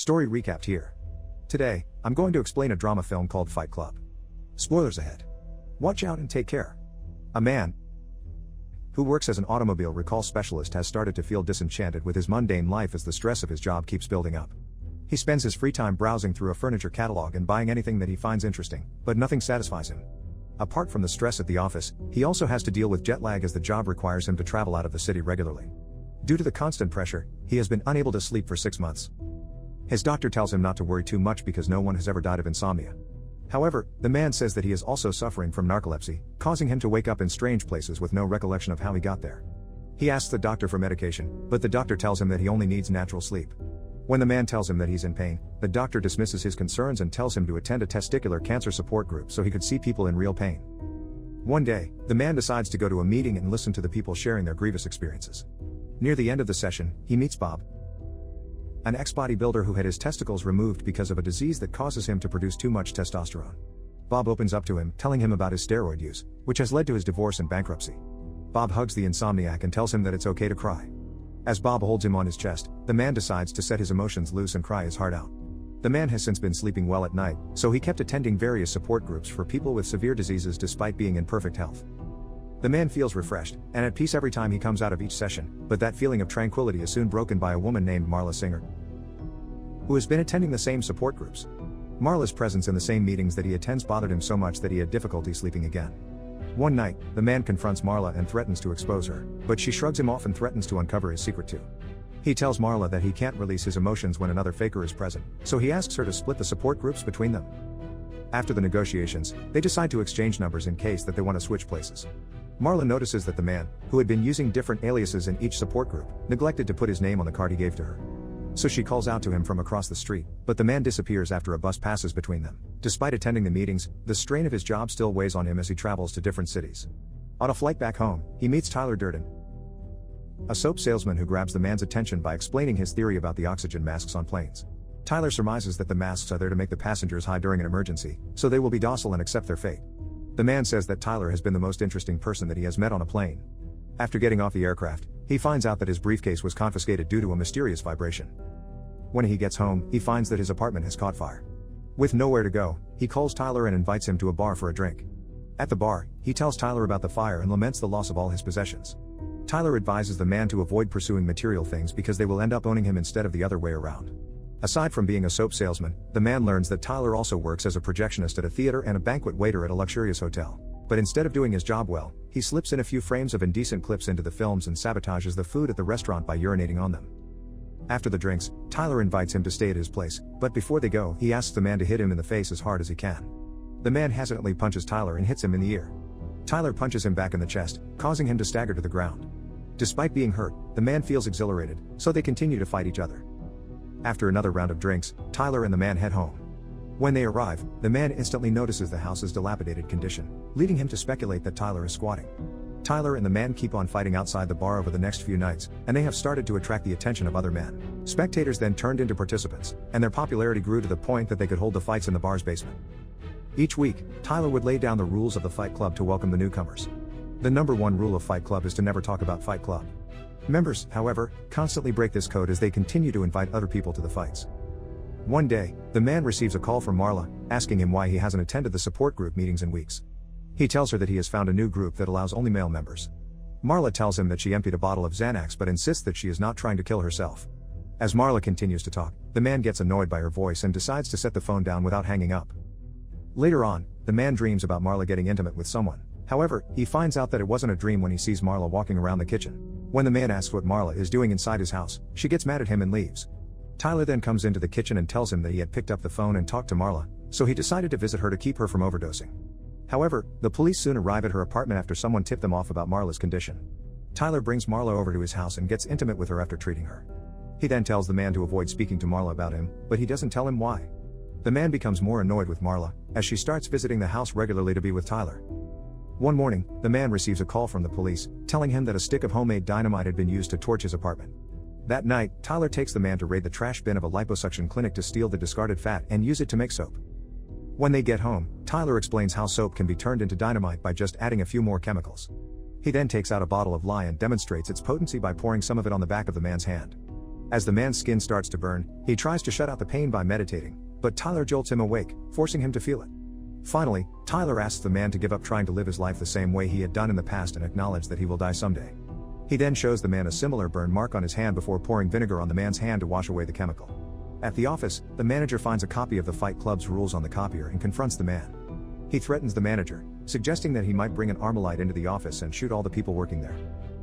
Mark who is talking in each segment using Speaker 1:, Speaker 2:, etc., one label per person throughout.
Speaker 1: Story recapped here. Today, I'm going to explain a drama film called Fight Club. Spoilers ahead. Watch out and take care. A man who works as an automobile recall specialist has started to feel disenchanted with his mundane life as the stress of his job keeps building up. He spends his free time browsing through a furniture catalog and buying anything that he finds interesting, but nothing satisfies him. Apart from the stress at the office, he also has to deal with jet lag as the job requires him to travel out of the city regularly. Due to the constant pressure, he has been unable to sleep for 6 months. His doctor tells him not to worry too much because no one has ever died of insomnia. However, the man says that he is also suffering from narcolepsy, causing him to wake up in strange places with no recollection of how he got there. He asks the doctor for medication, but the doctor tells him that he only needs natural sleep. When the man tells him that he's in pain, the doctor dismisses his concerns and tells him to attend a testicular cancer support group so he could see people in real pain. One day, the man decides to go to a meeting and listen to the people sharing their grievous experiences. Near the end of the session, he meets Bob, an ex-bodybuilder who had his testicles removed because of a disease that causes him to produce too much testosterone. Bob opens up to him, telling him about his steroid use, which has led to his divorce and bankruptcy. Bob hugs the insomniac and tells him that it's okay to cry. As Bob holds him on his chest, the man decides to set his emotions loose and cry his heart out. The man has since been sleeping well at night, so he kept attending various support groups for people with severe diseases despite being in perfect health. The man feels refreshed and at peace every time he comes out of each session, but that feeling of tranquility is soon broken by a woman named Marla Singer, who has been attending the same support groups. Marla's presence in the same meetings that he attends bothered him so much that he had difficulty sleeping again. One night, the man confronts Marla and threatens to expose her, but she shrugs him off and threatens to uncover his secret too. He tells Marla that he can't release his emotions when another faker is present, so he asks her to split the support groups between them. After the negotiations, they decide to exchange numbers in case that they want to switch places. Marla notices that the man, who had been using different aliases in each support group, neglected to put his name on the card he gave to her. So she calls out to him from across the street, but the man disappears after a bus passes between them. Despite attending the meetings, the strain of his job still weighs on him as he travels to different cities. On a flight back home, he meets Tyler Durden, a soap salesman who grabs the man's attention by explaining his theory about the oxygen masks on planes. Tyler surmises that the masks are there to make the passengers high during an emergency, so they will be docile and accept their fate. The man says that Tyler has been the most interesting person that he has met on a plane. After getting off the aircraft, he finds out that his briefcase was confiscated due to a mysterious vibration. When he gets home, he finds that his apartment has caught fire. With nowhere to go, he calls Tyler and invites him to a bar for a drink. At the bar, he tells Tyler about the fire and laments the loss of all his possessions. Tyler advises the man to avoid pursuing material things because they will end up owning him instead of the other way around. Aside from being a soap salesman, the man learns that Tyler also works as a projectionist at a theater and a banquet waiter at a luxurious hotel. But instead of doing his job well, he slips in a few frames of indecent clips into the films and sabotages the food at the restaurant by urinating on them. After the drinks, Tyler invites him to stay at his place, but before they go, he asks the man to hit him in the face as hard as he can. The man hesitantly punches Tyler and hits him in the ear. Tyler punches him back in the chest, causing him to stagger to the ground. Despite being hurt, the man feels exhilarated, so they continue to fight each other. After another round of drinks, Tyler and the man head home. When they arrive, the man instantly notices the house's dilapidated condition, leading him to speculate that Tyler is squatting. Tyler and the man keep on fighting outside the bar over the next few nights, and they have started to attract the attention of other men. Spectators then turned into participants, and their popularity grew to the point that they could hold the fights in the bar's basement. Each week, Tyler would lay down the rules of the Fight Club to welcome the newcomers. The number one rule of Fight Club is to never talk about Fight Club. Members, however, constantly break this code as they continue to invite other people to the fights. One day, the man receives a call from Marla, asking him why he hasn't attended the support group meetings in weeks. He tells her that he has found a new group that allows only male members. Marla tells him that she emptied a bottle of Xanax but insists that she is not trying to kill herself. As Marla continues to talk, the man gets annoyed by her voice and decides to set the phone down without hanging up. Later on, the man dreams about Marla getting intimate with someone. However, he finds out that it wasn't a dream when he sees Marla walking around the kitchen. When the man asks what Marla is doing inside his house, she gets mad at him and leaves. Tyler then comes into the kitchen and tells him that he had picked up the phone and talked to Marla, so he decided to visit her to keep her from overdosing. However, the police soon arrive at her apartment after someone tipped them off about Marla's condition. Tyler brings Marla over to his house and gets intimate with her after treating her. He then tells the man to avoid speaking to Marla about him, but he doesn't tell him why. The man becomes more annoyed with Marla, as she starts visiting the house regularly to be with Tyler. One morning, the man receives a call from the police, telling him that a stick of homemade dynamite had been used to torch his apartment. That night, Tyler takes the man to raid the trash bin of a liposuction clinic to steal the discarded fat and use it to make soap. When they get home, Tyler explains how soap can be turned into dynamite by just adding a few more chemicals. He then takes out a bottle of lye and demonstrates its potency by pouring some of it on the back of the man's hand. As the man's skin starts to burn, he tries to shut out the pain by meditating, but Tyler jolts him awake, forcing him to feel it. Finally, Tyler asks the man to give up trying to live his life the same way he had done in the past and acknowledge that he will die someday. He then shows the man a similar burn mark on his hand before pouring vinegar on the man's hand to wash away the chemical. At the office, the manager finds a copy of the Fight Club's rules on the copier and confronts the man. He threatens the manager, suggesting that he might bring an Armalite into the office and shoot all the people working there.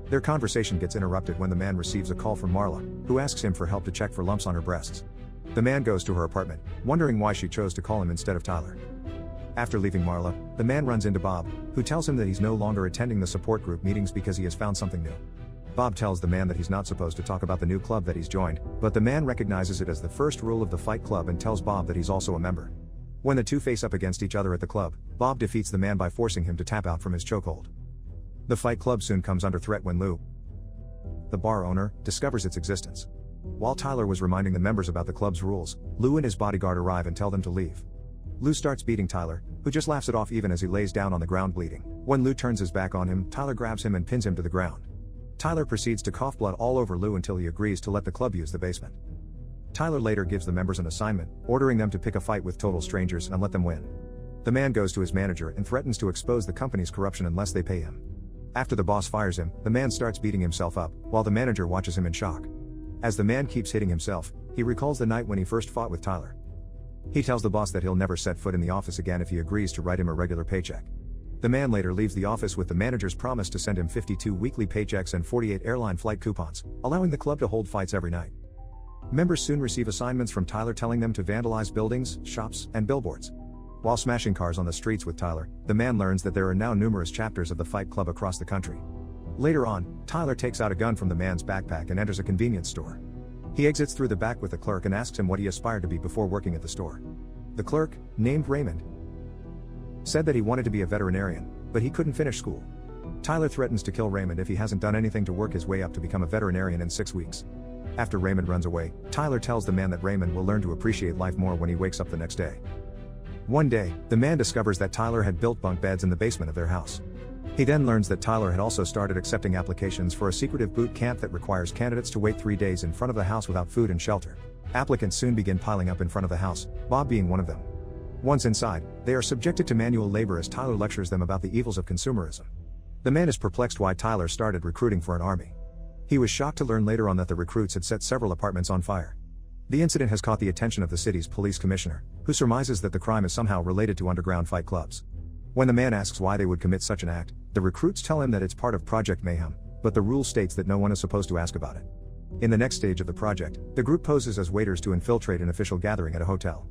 Speaker 1: Their conversation gets interrupted when the man receives a call from Marla, who asks him for help to check for lumps on her breasts. The man goes to her apartment, wondering why she chose to call him instead of Tyler. After leaving Marla, the man runs into Bob, who tells him that he's no longer attending the support group meetings because he has found something new. Bob tells the man that he's not supposed to talk about the new club that he's joined, but the man recognizes it as the first rule of the Fight Club and tells Bob that he's also a member. When the two face up against each other at the club, Bob defeats the man by forcing him to tap out from his chokehold. The Fight Club soon comes under threat when Lou, the bar owner, discovers its existence. While Tyler was reminding the members about the club's rules, Lou and his bodyguard arrive and tell them to leave. Lou starts beating Tyler, who just laughs it off even as he lays down on the ground bleeding. When Lou turns his back on him, Tyler grabs him and pins him to the ground. Tyler proceeds to cough blood all over Lou until he agrees to let the club use the basement. Tyler later gives the members an assignment, ordering them to pick a fight with total strangers and let them win. The man goes to his manager and threatens to expose the company's corruption unless they pay him. After the boss fires him, the man starts beating himself up, while the manager watches him in shock. As the man keeps hitting himself, he recalls the night when he first fought with Tyler. He tells the boss that he'll never set foot in the office again if he agrees to write him a regular paycheck. The man later leaves the office with the manager's promise to send him 52 weekly paychecks and 48 airline flight coupons, allowing the club to hold fights every night. Members soon receive assignments from Tyler telling them to vandalize buildings, shops, and billboards. While smashing cars on the streets with Tyler, the man learns that there are now numerous chapters of the Fight Club across the country. Later on, Tyler takes out a gun from the man's backpack and enters a convenience store. He exits through the back with the clerk and asks him what he aspired to be before working at the store. The clerk, named Raymond, said that he wanted to be a veterinarian, but he couldn't finish school. Tyler threatens to kill Raymond if he hasn't done anything to work his way up to become a veterinarian in 6 weeks. After Raymond runs away, Tyler tells the man that Raymond will learn to appreciate life more when he wakes up the next day. One day, the man discovers that Tyler had built bunk beds in the basement of their house. He then learns that Tyler had also started accepting applications for a secretive boot camp that requires candidates to wait 3 days in front of the house without food and shelter. Applicants soon begin piling up in front of the house, Bob being one of them. Once inside, they are subjected to manual labor as Tyler lectures them about the evils of consumerism. The man is perplexed why Tyler started recruiting for an army. He was shocked to learn later on that the recruits had set several apartments on fire. The incident has caught the attention of the city's police commissioner, who surmises that the crime is somehow related to underground fight clubs. When the man asks why they would commit such an act, the recruits tell him that it's part of Project Mayhem, but the rule states that no one is supposed to ask about it. In the next stage of the project, the group poses as waiters to infiltrate an official gathering at a hotel.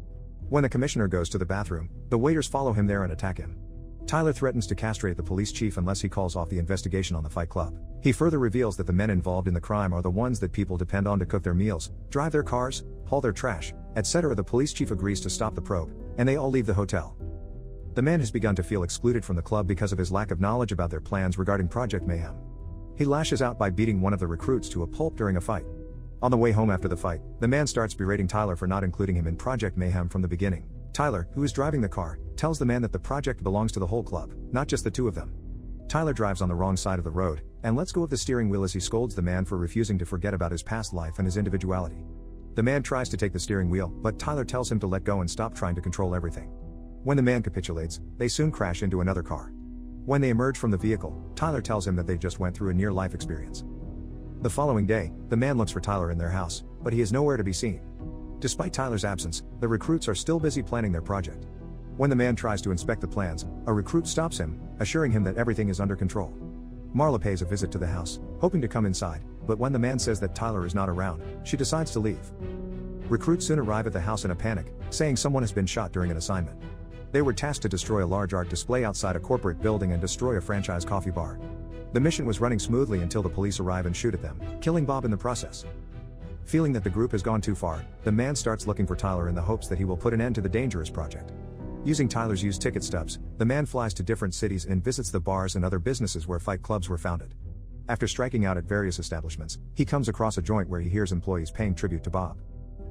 Speaker 1: When the commissioner goes to the bathroom, the waiters follow him there and attack him. Tyler threatens to castrate the police chief unless he calls off the investigation on the Fight Club. He further reveals that the men involved in the crime are the ones that people depend on to cook their meals, drive their cars, haul their trash, etc. The police chief agrees to stop the probe, and they all leave the hotel. The man has begun to feel excluded from the club because of his lack of knowledge about their plans regarding Project Mayhem. He lashes out by beating one of the recruits to a pulp during a fight. On the way home after the fight, the man starts berating Tyler for not including him in Project Mayhem from the beginning. Tyler, who is driving the car, tells the man that the project belongs to the whole club, not just the two of them. Tyler drives on the wrong side of the road, and lets go of the steering wheel as he scolds the man for refusing to forget about his past life and his individuality. The man tries to take the steering wheel, but Tyler tells him to let go and stop trying to control everything. When the man capitulates, they soon crash into another car. When they emerge from the vehicle, Tyler tells him that they just went through a near-life experience. The following day, the man looks for Tyler in their house, but he is nowhere to be seen. Despite Tyler's absence, the recruits are still busy planning their project. When the man tries to inspect the plans, a recruit stops him, assuring him that everything is under control. Marla pays a visit to the house, hoping to come inside, but when the man says that Tyler is not around, she decides to leave. Recruits soon arrive at the house in a panic, saying someone has been shot during an assignment. They were tasked to destroy a large art display outside a corporate building and destroy a franchise coffee bar. The mission was running smoothly until the police arrive and shoot at them, killing Bob in the process. Feeling that the group has gone too far, the man starts looking for Tyler in the hopes that he will put an end to the dangerous project. Using Tyler's used ticket stubs, the man flies to different cities and visits the bars and other businesses where fight clubs were founded. After striking out at various establishments, he comes across a joint where he hears employees paying tribute to Bob.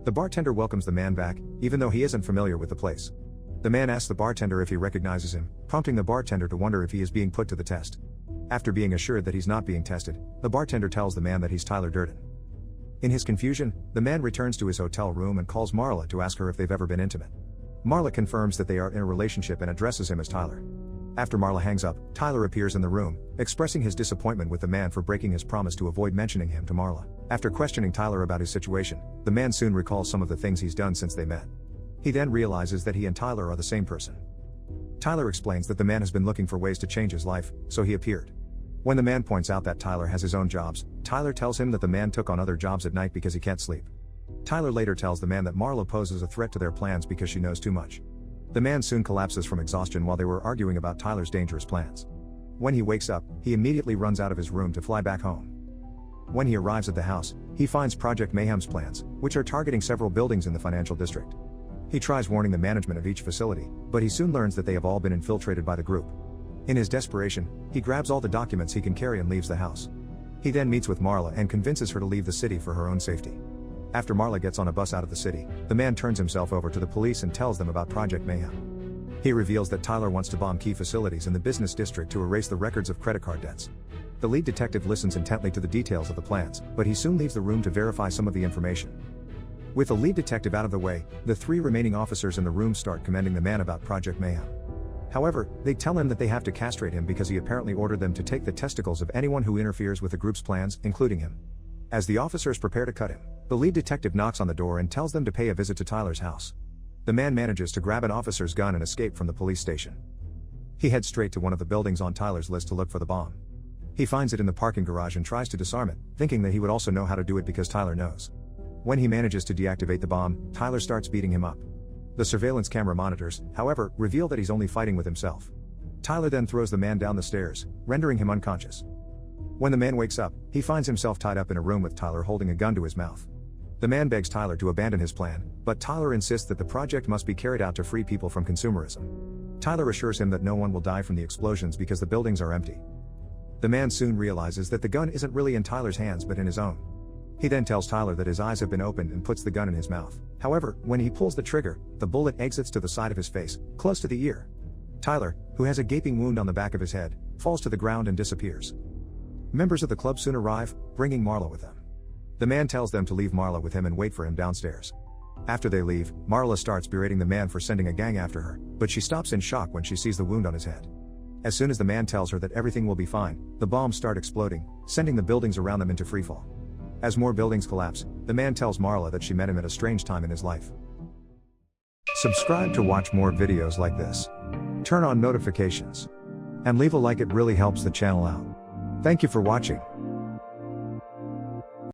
Speaker 1: The bartender welcomes the man back, even though he isn't familiar with the place. The man asks the bartender if he recognizes him, prompting the bartender to wonder if he is being put to the test. After being assured that he's not being tested, the bartender tells the man that he's Tyler Durden. In his confusion, the man returns to his hotel room and calls Marla to ask her if they've ever been intimate. Marla confirms that they are in a relationship and addresses him as Tyler. After Marla hangs up, Tyler appears in the room, expressing his disappointment with the man for breaking his promise to avoid mentioning him to Marla. After questioning Tyler about his situation, the man soon recalls some of the things he's done since they met. He then realizes that he and Tyler are the same person. Tyler explains that the man has been looking for ways to change his life, so he appeared. When the man points out that Tyler has his own jobs, Tyler tells him that the man took on other jobs at night because he can't sleep. Tyler later tells the man that Marla poses a threat to their plans because she knows too much. The man soon collapses from exhaustion while they were arguing about Tyler's dangerous plans. When he wakes up, he immediately runs out of his room to fly back home. When he arrives at the house, he finds Project Mayhem's plans, which are targeting several buildings in the financial district. He tries warning the management of each facility, but he soon learns that they have all been infiltrated by the group. In his desperation, he grabs all the documents he can carry and leaves the house. He then meets with Marla and convinces her to leave the city for her own safety. After Marla gets on a bus out of the city, the man turns himself over to the police and tells them about Project Mayhem. He reveals that Tyler wants to bomb key facilities in the business district to erase the records of credit card debts. The lead detective listens intently to the details of the plans, but he soon leaves the room to verify some of the information. With the lead detective out of the way, the 3 remaining officers in the room start commending the man about Project Mayhem. However, they tell him that they have to castrate him because he apparently ordered them to take the testicles of anyone who interferes with the group's plans, including him. As the officers prepare to cut him, the lead detective knocks on the door and tells them to pay a visit to Tyler's house. The man manages to grab an officer's gun and escape from the police station. He heads straight to one of the buildings on Tyler's list to look for the bomb. He finds it in the parking garage and tries to disarm it, thinking that he would also know how to do it because Tyler knows. When he manages to deactivate the bomb, Tyler starts beating him up. The surveillance camera monitors, however, reveal that he's only fighting with himself. Tyler then throws the man down the stairs, rendering him unconscious. When the man wakes up, he finds himself tied up in a room with Tyler holding a gun to his mouth. The man begs Tyler to abandon his plan, but Tyler insists that the project must be carried out to free people from consumerism. Tyler assures him that no one will die from the explosions because the buildings are empty. The man soon realizes that the gun isn't really in Tyler's hands but in his own. He then tells Tyler that his eyes have been opened and puts the gun in his mouth. However, when he pulls the trigger, the bullet exits to the side of his face, close to the ear. Tyler, who has a gaping wound on the back of his head, falls to the ground and disappears. Members of the club soon arrive, bringing Marla with them. The man tells them to leave Marla with him and wait for him downstairs. After they leave, Marla starts berating the man for sending a gang after her, but she stops in shock when she sees the wound on his head. As soon as the man tells her that everything will be fine, the bombs start exploding, sending the buildings around them into freefall. As more buildings collapse, the man tells Marla that she met him at a strange time in his life. Subscribe to watch more videos like this. Turn on notifications. And leave a like, it really helps the channel out. Thank you for watching.